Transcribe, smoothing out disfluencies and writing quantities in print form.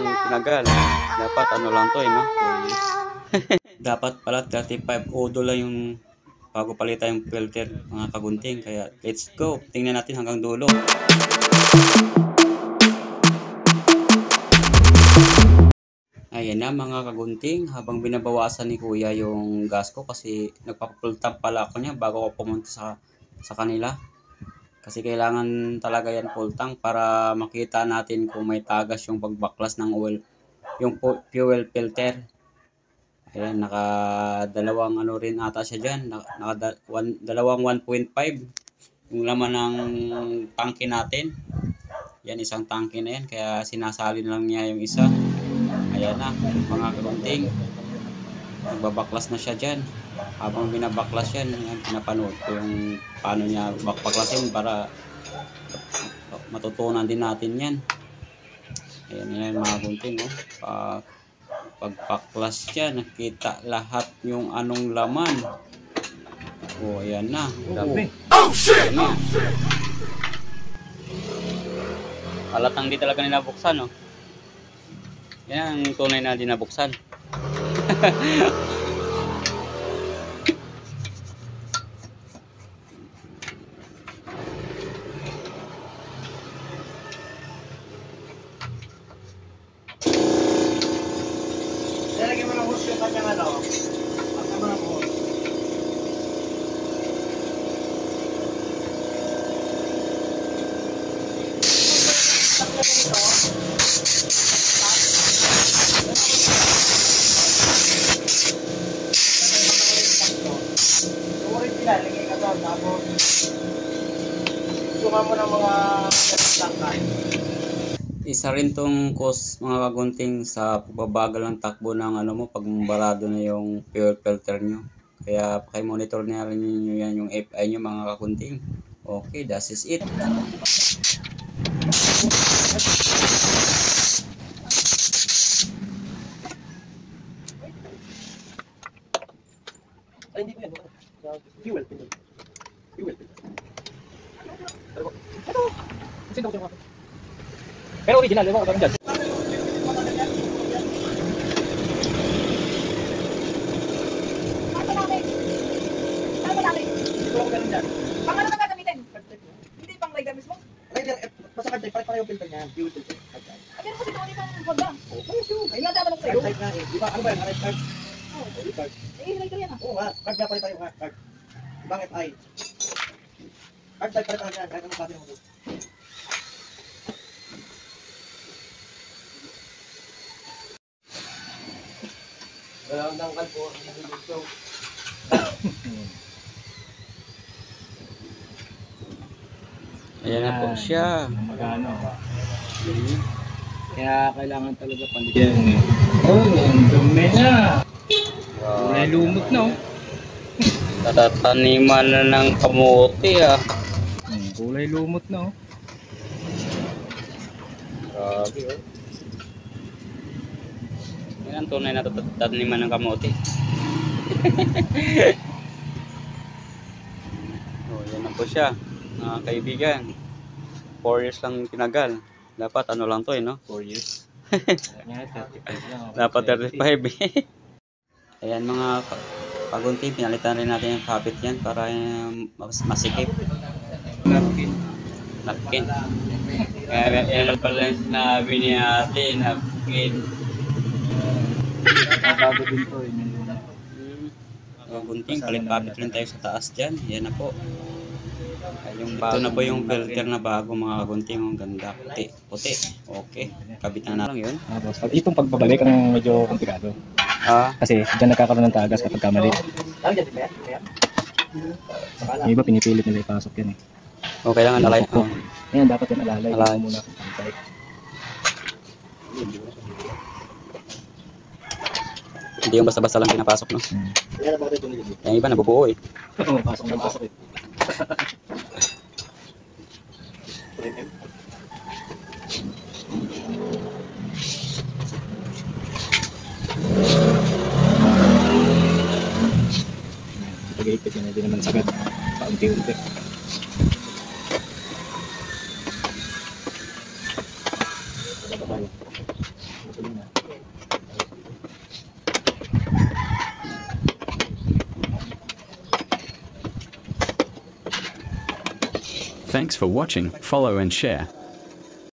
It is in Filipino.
lang tinagal. Dapat ano lang to no? Dapat pala 35 odo lang yung bago palitan yung filter mga kagunting. Kaya let's go. Tingnan natin hanggang dulo. Ayan na mga kagunting, habang binabawasan ni kuya yung gas ko kasi nagpa-full tank pala ako niya bago ako pumunta sa kanila. Kasi kailangan talaga yan full tank para makita natin kung may tagas yung pagbaklas ng oil, yung fuel filter. Ayan, dalawang ano rin ata siya dyan, dalawang 1.5 yung laman ng tangke natin. Yan, isang tangke na yan, kaya sinasali na lang niya yung isa. Ayan na mga kagunting, nagbabaklas na siya dyan. Habang binabaklas yan, pinapanood ko yung paano niya baklasin para matutunan din natin yan. Ayan yan mga kagunting, pagpaklas yan, nakita lahat yung anong laman. Ayan na. Oh shit! Halatang di talaga nila buksan, no? Yan ang tunay na dinabuksan. Lalagyan mo ng hose yung kanyang ano. Pagka mo ng hose. Yung original, lagay ka doon. Tapos, suma mo ng mga lakay. Isa rin tong cause mga kagunting sa pagbabagal ng takbo ng ano mo pag barado na yung fuel filter nyo. Kaya paki-monitor na rin nyo yan yung FI nyo mga kagunting. Okay, that is it. Ay, hindi ko yan. Fuel. Fuel. Pero original, di ba? Parang dyan. Pang ano ka gagamitin? Hindi pang lighter mismo? Basta card type, pare-pareho yung filter niya. Fuel filter. Pero kasi kung itong Honda. Oo, Ay, nga tatanong sa'yo. card type nga eh. Di ba? Ano ba yan? Card type? Oo. Card. Eh, lighter yan ah. Oo nga. Card nga pare-pareho nga. Card. Ibang FI. Card type pare-pareho yan. Kahit anong klase mo doon. Dalawang dangkal po. Ayan na po siya. Magano. Kaya kailangan talaga palitan eh. Oh, ang dumi na. Kulay lumot na oh. Tatataniman na ng kamote Kulay lumot na oh. Grabe Yan ang tunay na tataniman ng kamote. Yan na po siya mga kaibigan. 4 years lang tinagal. Dapat ano lang to no? 4 years. Dapat 35 Ayan mga kagunting, pinalitan rin natin yung kapit yan para masikip. Napkin. Kaya yan pala yung sinabi ni ate, napkin. Bago din to eh. Kagunting, palit kapit rin tayo sa taas dyan. Yan na po. Ito na po yung filter na bago mga kagunting. Ang ganda. Puti. Puti. Okay. Kabit na lang yun. Tapos pag itong pagbabalik ang medyo komplikado. Kasi dyan nagkakaroon ng tagas kapag kamali. Yung iba pinipilit nila ipasok yan eh. O kailangan alay. Ngayon dapat yan alalay. Alalay. Muna pantay. Hindi yung basta-basta lang pinapasok no. Yung iba nabubuo eh. Oo, pasok na pasok eh. Pag-iipit yun, hindi naman sagad. Paunti-unti. Thanks for watching, follow and share.